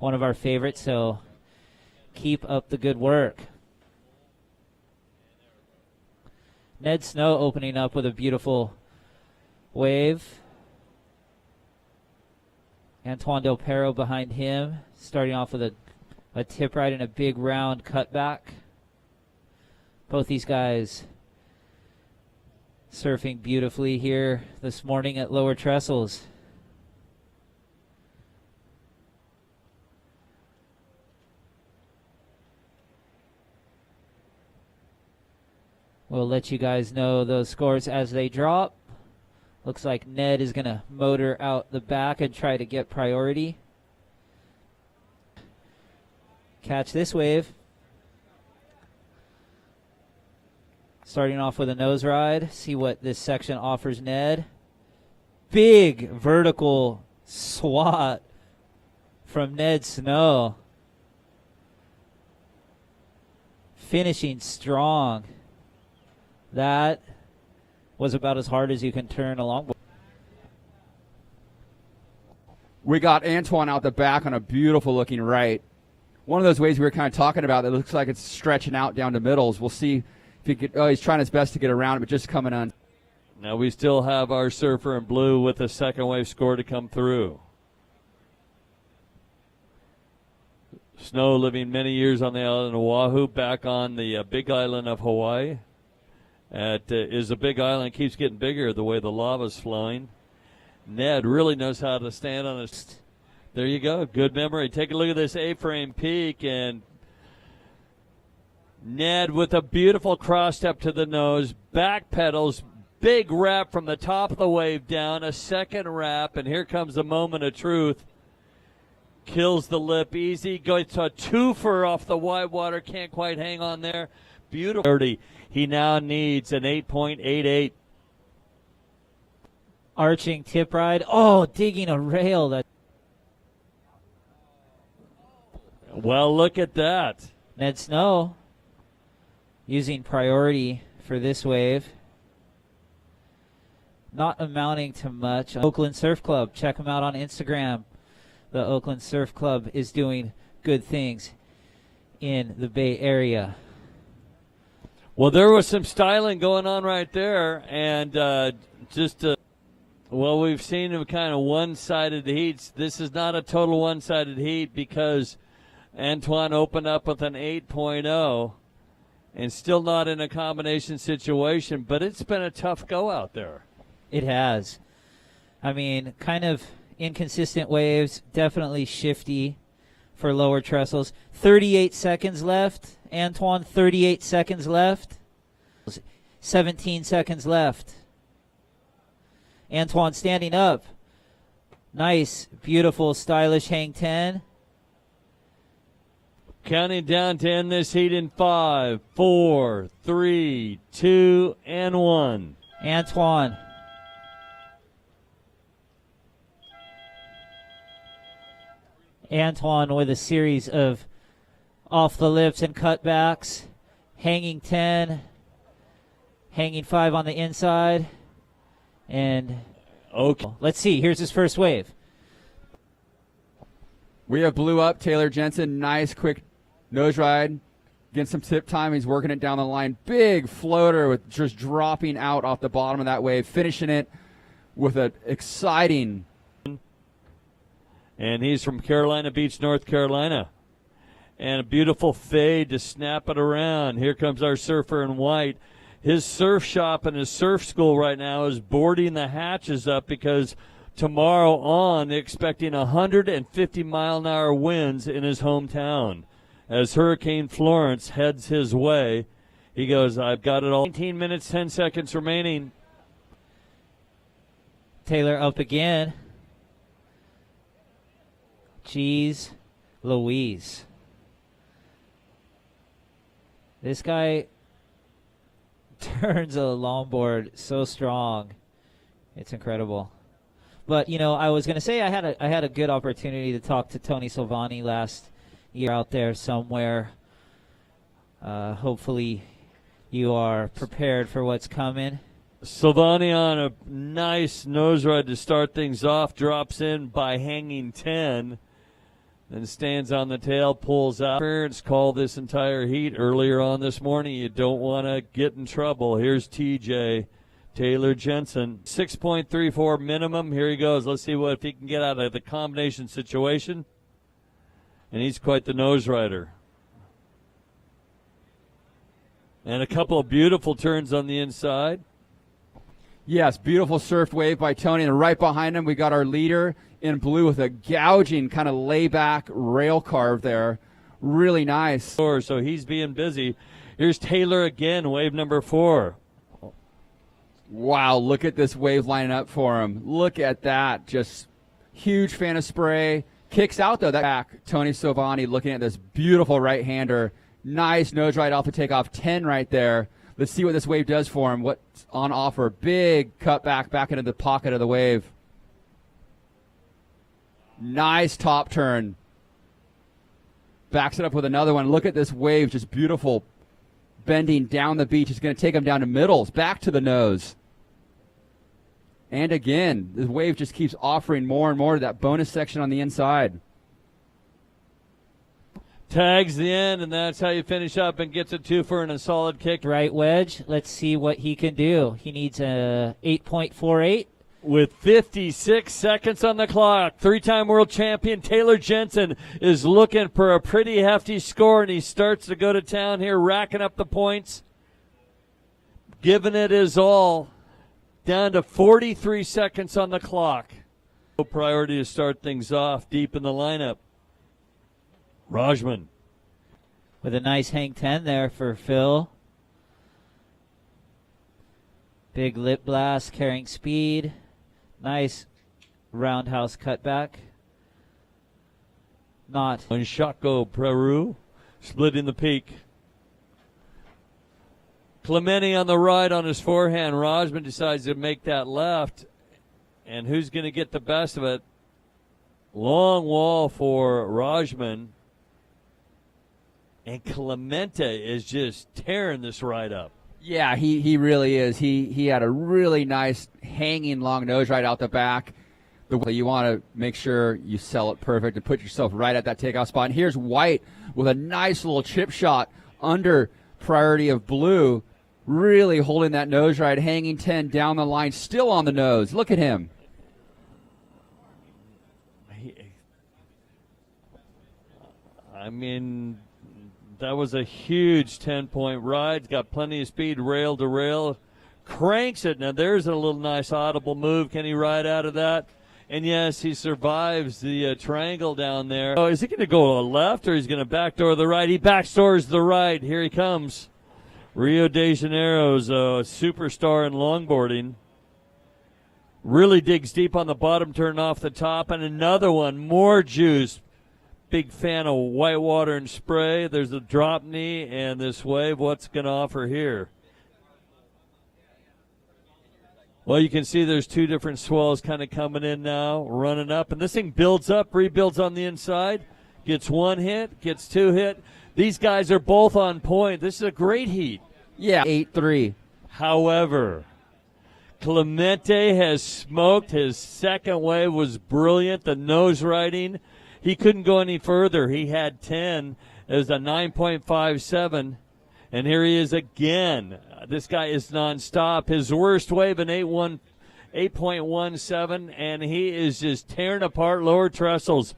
one of our favorites, so keep up the good work. Ned Snow opening up with a beautiful wave. Antoine Del Perro behind him, starting off with a tip ride and a big round cutback. Both these guys surfing beautifully here this morning at Lower Trestles. We'll let you guys know those scores as they drop. Looks like Ned is going to motor out the back and try to get priority. Catch this wave. Starting off with a nose ride. See what this section offers Ned. Big vertical swat from Ned Snow. Finishing strong. That was about as hard as you can turn a longboard. We got Antoine out the back on a beautiful looking right. One of those ways we were kind of talking about that looks like it's stretching out down to middles. We'll see if he could. Oh, he's trying his best to get around it, but just coming on. Now we still have our surfer in blue with a second wave score to come through. Snow living many years on the island of Oahu, back on the big island of Hawaii. Is a big island, keeps getting bigger the way the lava's flowing. Ned really knows how to stand on his. There you go, good memory. Take a look at this A-frame peak, and Ned with a beautiful cross step to the nose, back pedals, big wrap from the top of the wave down, a second wrap, and here comes the moment of truth. Kills the lip easy, goes to a twofer off the wide water, can't quite hang on there. Beautiful. He now needs an 8.88. Arching tip ride. Oh, digging a rail. That. Well, look at that. Ned Snow using priority for this wave. Not amounting to much. Oakland Surf Club. Check them out on Instagram. The Oakland Surf Club is doing good things in the Bay Area. Well, there was some styling going on right there, and well, we've seen a kind of one-sided heats. This is not a total one-sided heat because Antoine opened up with an 8.0 and still not in a combination situation, but it's been a tough go out there. It has. I mean, kind of inconsistent waves, definitely shifty for Lower Trestles. 38 seconds left. Antoine, 38 seconds left. 17 seconds left. Antoine standing up. Nice, beautiful, stylish hang 10. Counting down to end this heat in 5, 4, 3, 2, and 1. Antoine. Antoine with a series of off the lips and cutbacks. Hanging 10. Hanging 5 on the inside. And okay, let's see. Here's his first wave. We have blue up. Taylor Jensen, nice quick nose ride. Getting some tip time. He's working it down the line. Big floater with just dropping out off the bottom of that wave. Finishing it with an exciting. And he's from Carolina Beach, North Carolina. And a beautiful fade to snap it around. Here comes our surfer in white. His surf shop and his surf school right now is boarding the hatches up because tomorrow on they're expecting 150-mile-an-hour winds in his hometown. As Hurricane Florence heads his way, he goes, I've got it all. 19 minutes, 10 seconds remaining. Taylor up again. Jeez Louise. This guy turns a longboard so strong. It's incredible. But, you know, I was going to say I had a good opportunity to talk to Tony Silvani last year out there somewhere. Hopefully you are prepared for what's coming. Silvani on a nice nose ride to start things off, drops in by hanging 10. and stands on the tail, pulls out. Parents call this entire heat earlier on this morning. You don't want to get in trouble. Here's TJ, Taylor Jensen. 6.34 minimum. Here he goes. Let's see if he can get out of the combination situation. And he's quite the nose rider. And a couple of beautiful turns on the inside. Yes, beautiful surf wave by Tony. And right behind him, we got our leader in blue with a gouging kind of layback rail carve there. Really nice. So he's being busy. Here's Taylor again, wave number 4. Wow, look at this wave lining up for him. Look at that. Just huge fan of spray. Kicks out, though. That back. Tony Silvani looking at this beautiful right-hander. Nice nose ride off the takeoff. 10 right there. Let's see what this wave does for him. What's on offer? Big cut back into the pocket of the wave. Nice top turn. Backs it up with another one. Look at this wave. Just beautiful. Bending down the beach. It's going to take him down to middles. Back to the nose. And again, the wave just keeps offering more and more to that bonus section on the inside. Tags the end, and that's how you finish up and gets a 2 and a solid kick. Right wedge. Let's see what he can do. He needs a 8.48. With 56 seconds on the clock, 3-time world champion Taylor Jensen is looking for a pretty hefty score, and he starts to go to town here, racking up the points, giving it his all, down to 43 seconds on the clock. Priority to start things off deep in the lineup. Rajman. With a nice hang 10 there for Phil. Big lip blast, carrying speed. Nice roundhouse cutback. Not. And Chaco Peru splitting the peak. Clemente on the right on his forehand. Rajman decides to make that left. And who's going to get the best of it? Long wall for Rajman. And Clemente is just tearing this ride up. Yeah, he really is. He had a really nice hanging long nose right out the back. You want to make sure you sell it perfect and put yourself right at that takeoff spot. And here's White with a nice little chip shot under priority of blue, really holding that nose ride, hanging 10 down the line, still on the nose. Look at him. I mean, that was a huge 10-point ride. Got plenty of speed, rail to rail. Cranks it. Now, there's a little nice audible move. Can he ride out of that? And, yes, he survives the triangle down there. Oh, is he going to go to the left or he's going to backdoor the right? He backdoors the right. Here he comes. Rio de Janeiro's a superstar in longboarding. Really digs deep on the bottom turn off the top. And another one, more juice. Big fan of whitewater and spray. There's a drop knee and this wave. What's going to offer here? Well, you can see there's 2 different swells kind of coming in now, running up. And this thing builds up, rebuilds on the inside. Gets 1 hit, gets 2 hit. These guys are both on point. This is a great heat. Yeah, 8-3. However, Clemente has smoked. His second wave was brilliant. The nose riding. He couldn't go any further. He had 10 as a 9.57. And here he is again. This guy is nonstop. His worst wave, an 8.17, and he is just tearing apart lower trestles.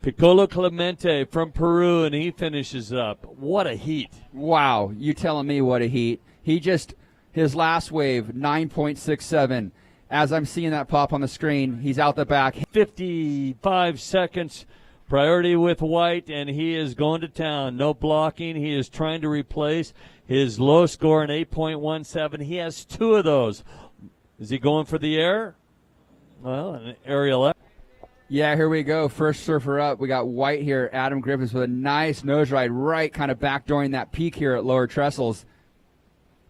Piccolo Clemente from Peru, and he finishes up. What a heat. Wow, you telling me what a heat. His last wave, 9.67. As I'm seeing that pop on the screen, he's out the back. 55 seconds, priority with White, and he is going to town. No blocking. He is trying to replace his low score, an 8.17. He has 2 of those. Is he going for the air? Well, an aerial air. Yeah, here we go. First surfer up. We got White here, Adam Griffiths with a nice nose ride right kind of backdooring that peak here at lower trestles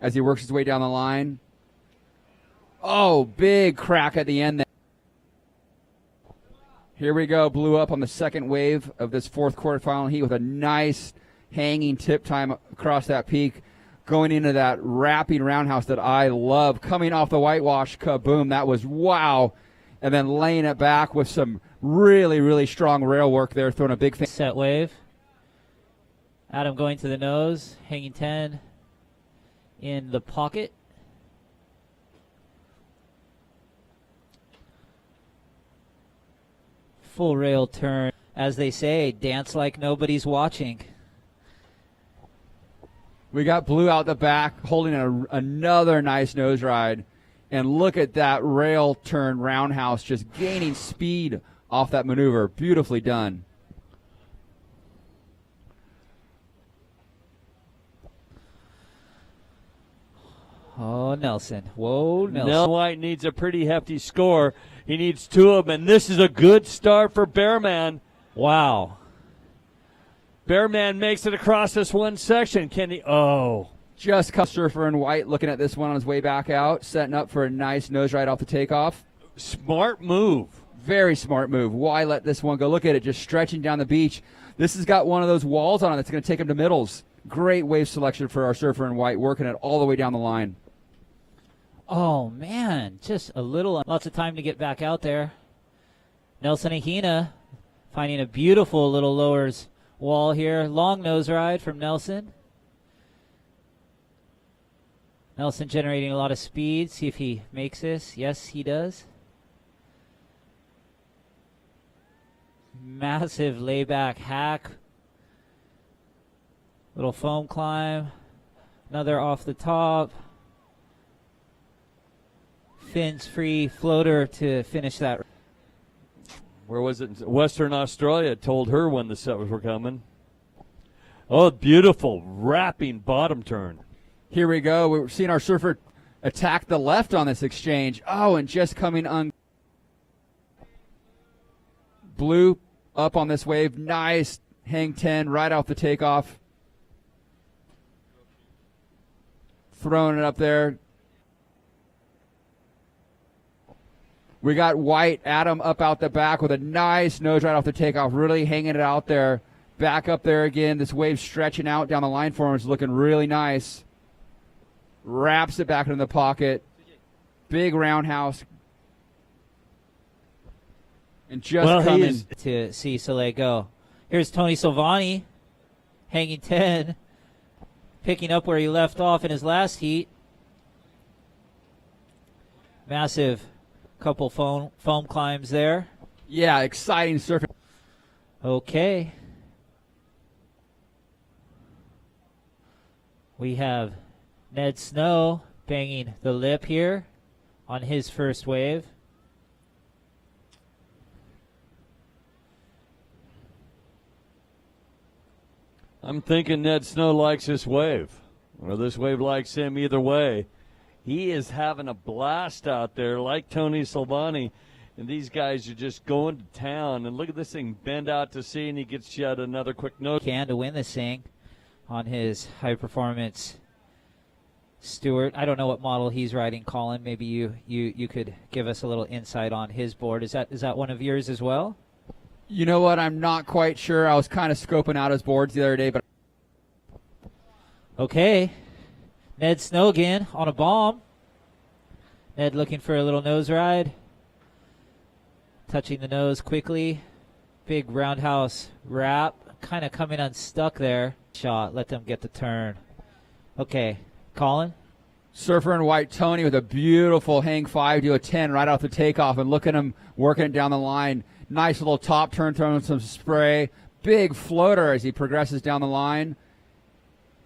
as he works his way down the line. Oh, big crack at the end there. Here we go. Blew up on the second wave of this 4th quarterfinal heat with a nice hanging tip time across that peak, going into that wrapping roundhouse that I love. Coming off the whitewash, kaboom. That was wow. and then laying it back with some really, really strong rail work there, throwing a big set wave. Adam going to the nose, hanging 10 in the pocket. Full rail turn. As they say, dance like nobody's watching. We got Blue out the back, holding another nice nose ride. And look at that rail turn roundhouse, just gaining speed off that maneuver. Beautifully done. Oh, Nelson. Whoa, Nelson. Nell White needs a pretty hefty score. He needs 2 of them, and this is a good start for Bearman. Wow. Bearman makes it across this one section. Can he? Oh. Just Surfer in White looking at this one on his way back out, setting up for a nice nose ride off the takeoff. Smart move. Very smart move. Why let this one go? Look at it, just stretching down the beach. This has got one of those walls on it that's going to take him to middles. Great wave selection for our Surfer in White, working it all the way down the line. Oh, man. Just a little. Lots of time to get back out there. Nelson Ahina finding a beautiful little lowers wall here. Long nose ride from Nelson. Nelson generating a lot of speed. See if he makes this. Yes, he does. Massive layback hack. Little foam climb. Another off the top. Fins free floater to finish that. Where was it? Western Australia told her when the set were coming. Oh, beautiful wrapping bottom turn. Here we go. We're seeing our surfer attack the left on this exchange. Oh, and just coming on. Blue up on this wave. Nice hang 10 right off the takeoff. Throwing it up there. We got White, Adam up out the back with a nice nose right off the takeoff, really hanging it out there. Back up there again. This wave stretching out down the line for him is looking really nice. Wraps it back into the pocket. Big roundhouse. And just coming to see Soleil go. Here's Tony Silvani hanging 10, picking up where he left off in his last heat. Massive couple foam climbs there. Yeah, exciting surfing. Okay. We have Ned Snow banging the lip here on his first wave. I'm thinking Ned Snow likes this wave, or this wave likes him. Either way, he is having a blast out there like Tony Silvani, and these guys are just going to town. And look at this thing bend out to sea, and he gets yet another quick note. Can to win this thing on his high-performance Stewart. I don't know what model he's riding, Colin. Maybe you could give us a little insight on his board. Is that one of yours as well? You know what? I'm not quite sure. I was kind of scoping out his boards the other day, but okay. Ned Snow again on a bomb. Ned looking for a little nose ride. Touching the nose quickly. Big roundhouse wrap. Kind of coming unstuck there. Shot. Let them get the turn. Okay. Colin? Surfer in White Tony with a beautiful hang 5 to a 10 right off the takeoff, and look at him working it down the line. Nice little top turn, throwing some spray. Big floater as he progresses down the line.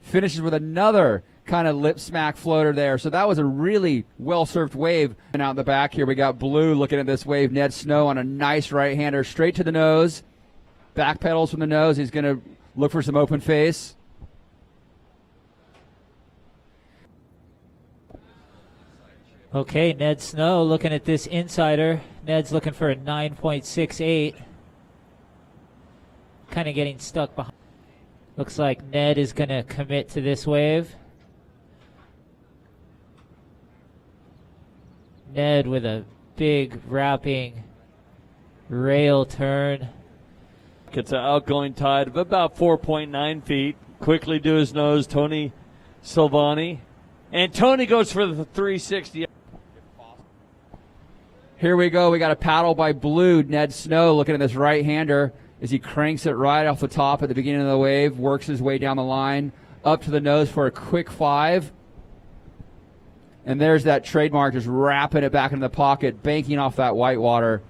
Finishes with another kind of lip smack floater there. So that was a really well-served wave. And out the back here we got Blue looking at this wave. Ned Snow on a nice right-hander straight to the nose. Back pedals from the nose. He's going to look for some open face. Okay, Ned Snow looking at this insider. Ned's looking for a 9.68. Kind of getting stuck behind. Looks like Ned is going to commit to this wave. Ned with a big wrapping rail turn. Gets an outgoing tide of about 4.9 feet. Quickly to his nose, Tony Silvani. And Tony goes for the 360. Here we go. We got a paddle by Blue. Ned Snow looking at this right-hander as he cranks it right off the top at the beginning of the wave, works his way down the line, up to the nose for a quick 5. And there's that trademark just wrapping it back into the pocket, banking off that white water.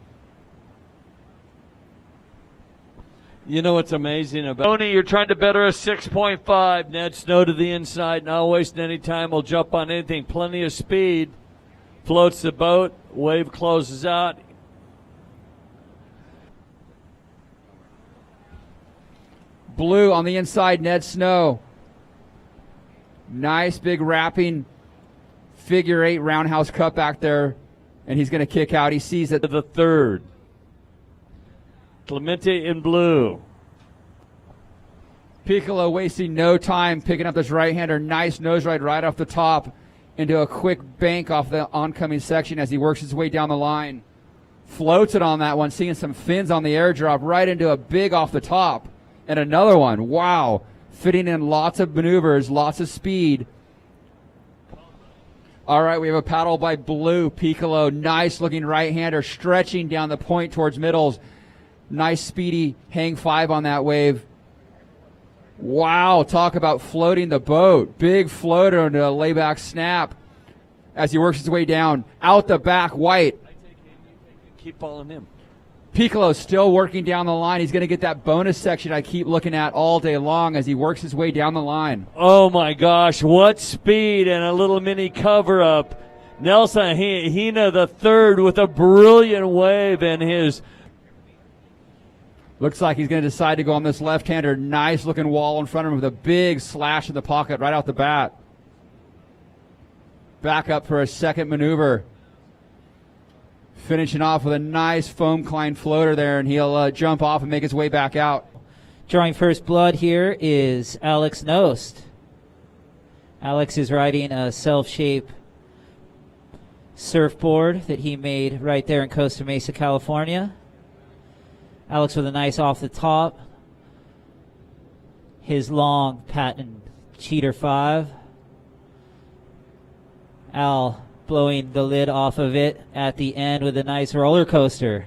You know what's amazing about Tony, you're trying to better a 6.5. Ned Snow to the inside, not wasting any time. Will jump on anything. Plenty of speed. Floats the boat. Wave closes out. Blue on the inside, Ned Snow. Nice big wrapping figure 8 roundhouse cut back there, and he's going to kick out. He sees it. To the third. Clemente in blue. Piccolo wasting no time picking up this right-hander. Nice nose ride right off the top into a quick bank off the oncoming section as he works his way down the line. Floats it on that one, seeing some fins on the airdrop right into a big off the top. And another one. Wow. Fitting in lots of maneuvers, lots of speed. All right, we have a paddle by Blue. Piccolo, nice looking right-hander, stretching down the point towards middles. Nice speedy hang 5 on that wave. Wow, talk about floating the boat. Big floater into a layback snap as he works his way down. Out the back, White. Keep following him. Piccolo still working down the line. He's going to get that bonus section I keep looking at all day long as he works his way down the line. Oh, my gosh. What speed and a little mini cover-up. Nelson Hina the third with a brilliant wave and his... Looks like he's going to decide to go on this left-hander. Nice looking wall in front of him with a big slash in the pocket right out the bat. Back up for a second maneuver. Finishing off with a nice foam climb floater there, and he'll jump off and make his way back out. Drawing first blood here is Alex Nost. Alex is riding a self-shape surfboard that he made right there in Costa Mesa, California. Alex with a nice off the top. His long patent cheater 5. Al blowing the lid off of it at the end with a nice roller coaster.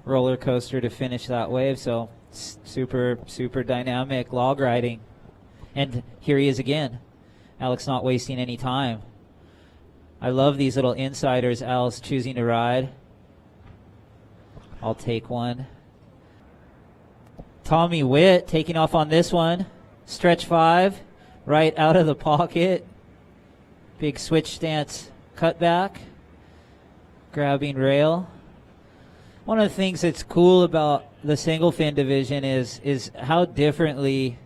Roller coaster to finish that wave, so super dynamic log riding. And here he is again. Alex not wasting any time. I love these little insiders Al's choosing to ride. I'll take one. Tommy Witt taking off on this one. Stretch 5, right out of the pocket. Big switch stance cutback. Grabbing rail. One of the things that's cool about the single fin division is how differently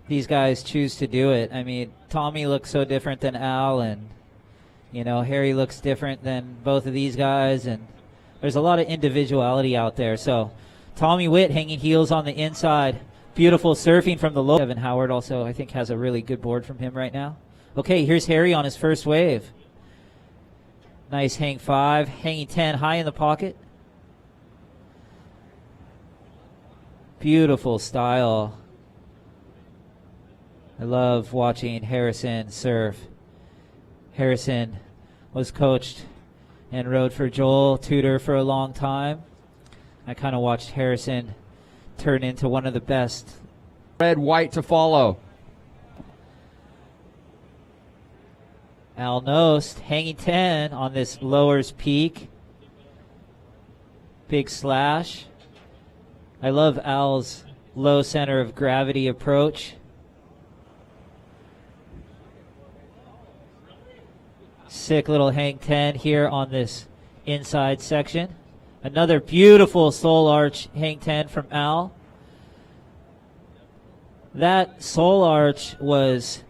these guys choose to do it. I mean, Tommy looks so different than Al, and Harry looks different than both of these guys, and there's a lot of individuality out there. So Tommy Witt hanging heels on the inside. Beautiful surfing from the low. Kevin Howard also, I think, has a really good board from him right now. Okay, here's Harry on his first wave. Nice hang 5, hanging 10 high in the pocket. Beautiful style. I love watching Harrison surf. Harrison was coached and rode for Joel Tudor for a long time. I kind of watched Harrison turn into one of the best. Red, white to follow. Al Nost hanging 10 on this lowers peak. Big slash. I love Al's low center of gravity approach. Sick little hang 10 here on this inside section. Another beautiful soul arch hang 10 from Al. That soul arch was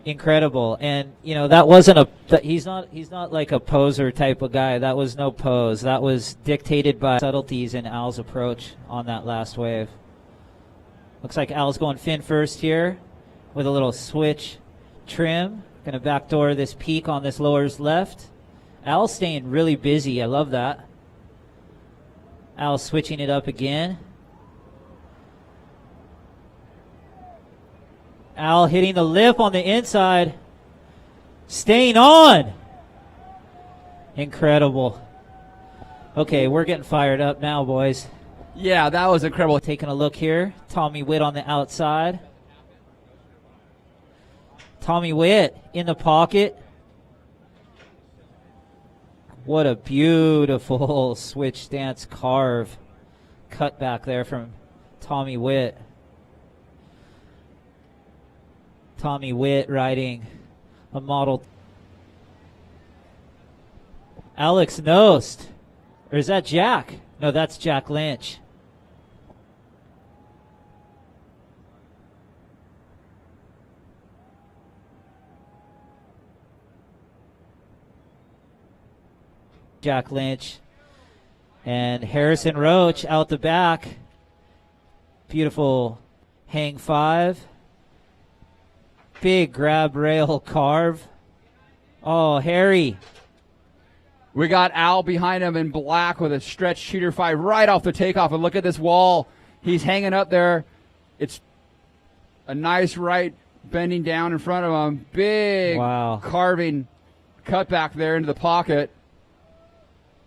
incredible, and that wasn't he's not like a poser type of guy. That was no pose. That was dictated by subtleties in Al's approach on that last wave. Looks like Al's going fin first here with a little switch trim. Gonna backdoor this peak on this lowers left. Al's staying really busy. I love that. Al switching it up again. Al hitting the lip on the inside. Staying on. Incredible. Okay, we're getting fired up now, boys. Yeah, that was incredible. Taking a look here. Tommy Witt on the outside. Tommy Witt in the pocket. What a beautiful switch stance carve. Cut back there from Tommy Witt. Tommy Witt riding a model. Alex Nost. Or is that Jack? No, that's Jack Lynch. Jack Lynch and Harrison Roach out the back. Beautiful hang five. Big grab rail carve. Oh, Harry. We got Al behind him in black with a stretch shooter five right off the takeoff. And look at this wall. He's hanging up there. It's a nice right bending down in front of him. Big carving cut back there into the pocket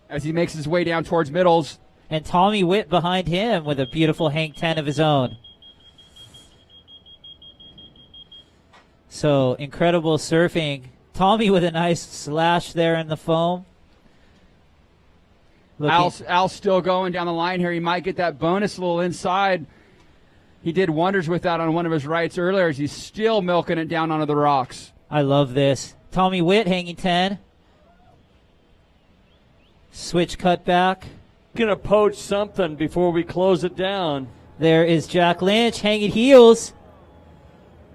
as he makes his way down towards middles. And Tommy Witt behind him with a beautiful hang 10 of his own. So incredible surfing. Tommy with a nice slash there in the foam. Al's still going down the line here. He might get that bonus a little inside. He did wonders with that on one of his rights earlier as he's still milking it down onto the rocks. I love this. Tommy Witt hanging 10. Switch cut back. Gonna poach something before we close it down. There is Jack Lynch hanging heels.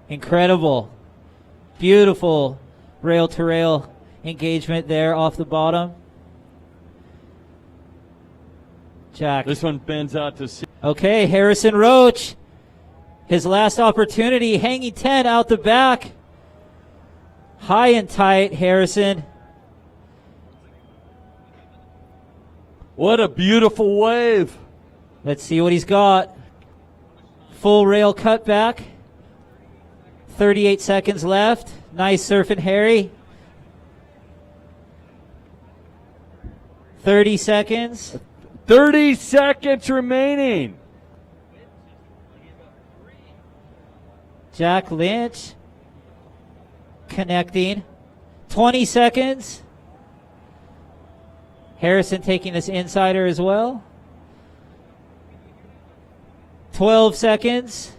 Incredible. Beautiful rail-to-rail engagement there off the bottom. Jack. This one bends out to sea. Okay, Harrison Roach. His last opportunity, hanging 10 out the back. High and tight, Harrison. What a beautiful wave. Let's see what he's got. Full rail cutback. 38 seconds left. Nice surfing, Harry. 30 seconds. 30 seconds remaining. Jack Lynch connecting. 20 seconds. Harrison taking this insider as well. 12 seconds.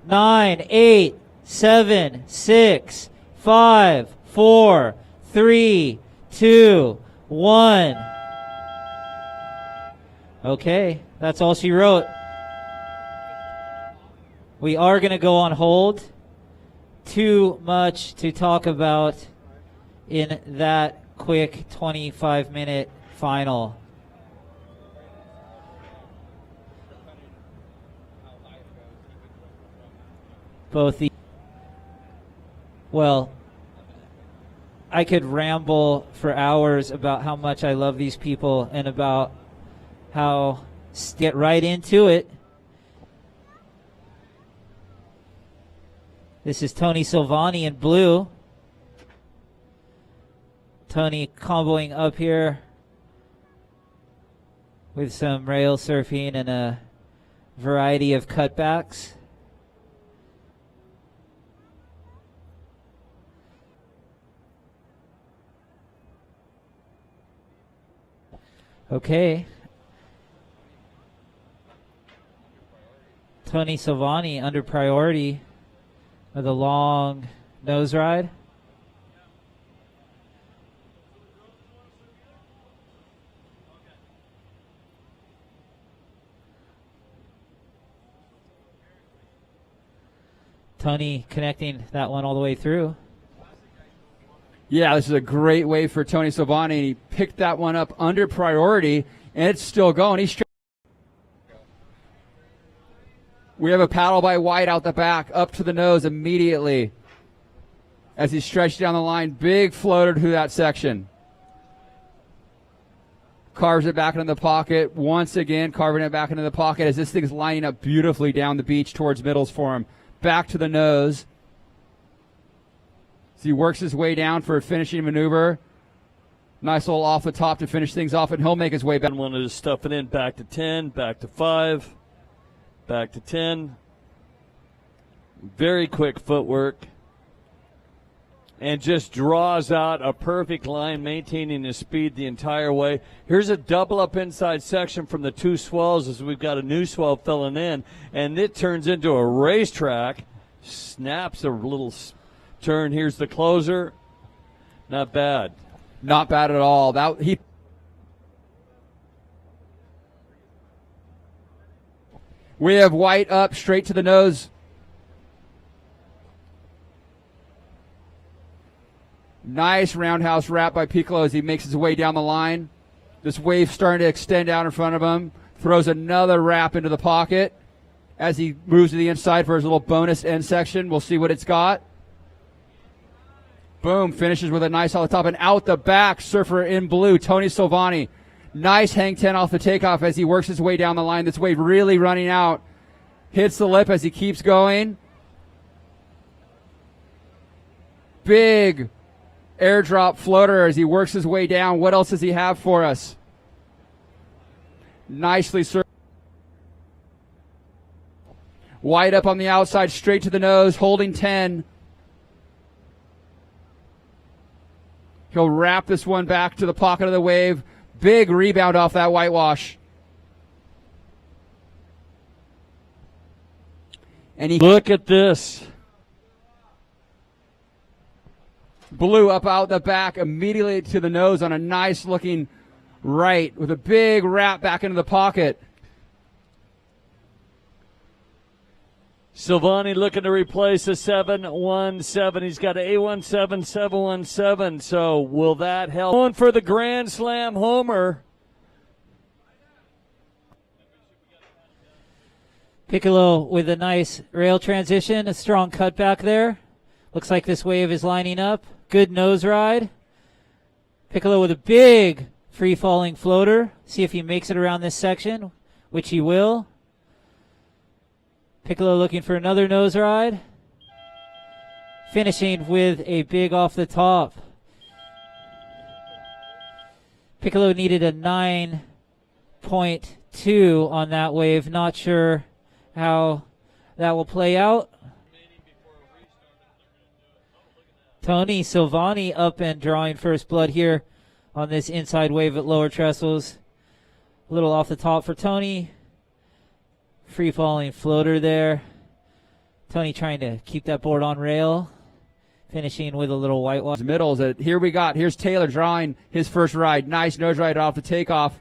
9, 8, 7, 6, 5, 4, 3, 2, 1. Okay, that's all she wrote. We are going to go on hold. Too much to talk about in that quick 25-minute final. Well, I could ramble for hours about how much I love these people and about how get right into it. This is Tony Silvani in blue. Tony comboing up here with some rail surfing and a variety of cutbacks. Okay. Tony Silvani under priority with a long nose ride. Tony connecting that one all the way through. Yeah, this is a great wave for Tony Silvani. He picked that one up under priority, and it's still going. We have a paddle by White out the back, up to the nose immediately as he stretched down the line. Big floater through that section. Carves it back into the pocket. Once again, carving it back into the pocket as this thing's lining up beautifully down the beach towards middles for him. Back to the nose. So he works his way down for a finishing maneuver. Nice little off the top to finish things off, and he'll make his way back. Wanted to stuff it in, back to 10, back to 5, back to 10. Very quick footwork. And just draws out a perfect line, maintaining his speed the entire way. Here's a double up inside section from the two swells as we've got a new swell filling in. And it turns into a racetrack. Snaps a little turn. Here's the closer. Not bad. Not bad at all. We have White up straight to the nose. Nice roundhouse wrap by Piccolo as he makes his way down the line. This wave starting to extend out in front of him. Throws another wrap into the pocket as he moves to the inside for his little bonus end section. We'll see what it's got. Boom, finishes with a nice off the top and out the back. Surfer in blue, Tony Silvani. Nice hang 10 off the takeoff as he works his way down the line. This wave really running out. Hits the lip as he keeps going. Big airdrop floater as he works his way down. What else does he have for us? Nicely surfed. White up on the outside, straight to the nose, holding 10. He'll wrap this one back to the pocket of the wave. Big rebound off that whitewash. And he look at this. Blew up out the back immediately to the nose on a nice looking right with a big wrap back into the pocket. Silvani looking to replace a 717. He's got an A17 717. So will that help? Going for the Grand Slam homer. Piccolo with a nice rail transition, a strong cutback there. Looks like this wave is lining up. Good nose ride. Piccolo with a big free-falling floater. See if he makes it around this section, which he will. Piccolo looking for another nose ride. Finishing with a big off the top. Piccolo needed a 9.2 on that wave. Not sure how that will play out. Tony Silvani up and drawing first blood here on this inside wave at lower trestles. A little off the top for Tony. Free falling floater there. Tony trying to keep that board on rail. Finishing with a little whitewash. Middles. Here's Taylor drawing his first ride. Nice nose ride off the takeoff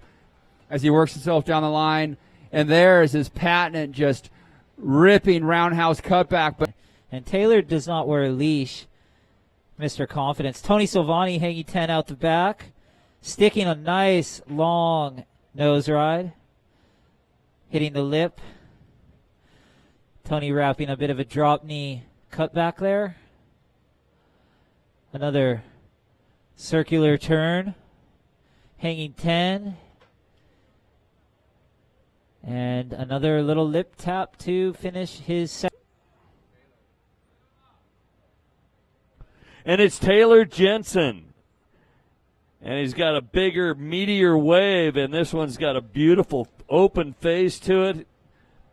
as he works himself down the line. And there is his patent just ripping roundhouse cutback. And Taylor does not wear a leash. Mr. Confidence. Tony Silvani hanging 10 out the back. Sticking a nice long nose ride. Hitting the lip. Tony wrapping a bit of a drop knee cutback there. Another circular turn. Hanging 10. And another little lip tap to finish his second. And it's Taylor Jensen. And he's got a bigger, meteor wave, and this one's got a beautiful open face to it.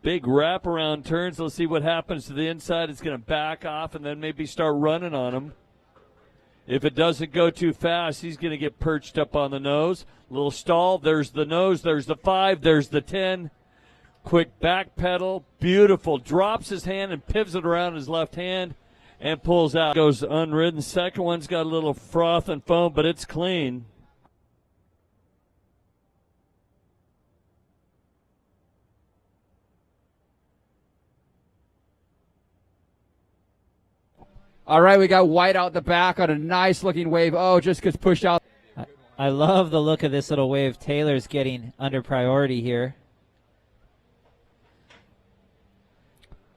Big wraparound turns. Let's see what happens to the inside. It's going to back off and then maybe start running on him. If it doesn't go too fast, he's going to get perched up on the nose. Little stall. There's the nose. There's the 5. There's the 10. Quick back pedal. Beautiful. Drops his hand and pivots it around his left hand. And pulls out. Goes unridden. Second one's got a little froth and foam, but it's clean. All right, we got White out the back on a nice looking wave. Oh, just gets pushed out. I love the look of this little wave. Taylor's getting under priority here.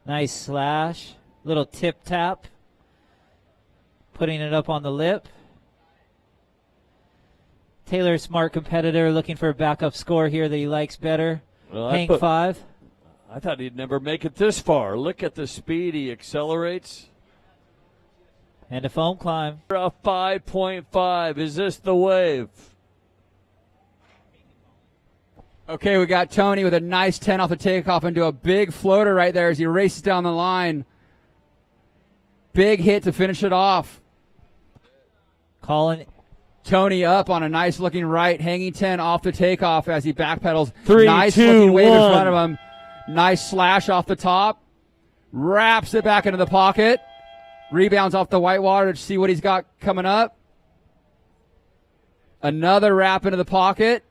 Nice slash. Little tip tap. Putting it up on the lip. Taylor, smart competitor, looking for a backup score here that he likes better. Well, Hang 5. I thought he'd never make it this far. Look at the speed he accelerates. And a foam climb. A 5.5. Is this the wave? Okay, we got Tony with a nice 10 off the takeoff into a big floater right there as he races down the line. Big hit to finish it off. Colin. Tony up on a nice looking right, hanging 10 off the takeoff as he backpedals. 3, nice 2, looking wave in 1. front of him. Nice slash off the top. Wraps it back into the pocket. Rebounds off the whitewater to see what he's got coming up. Another wrap into the pocket.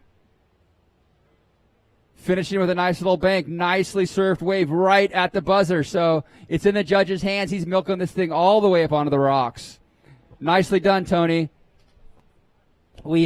Finishing with a nice little bank. Nicely surfed wave right at the buzzer. So it's in the judge's hands. He's milking this thing all the way up onto the rocks. Nicely done, Tony. We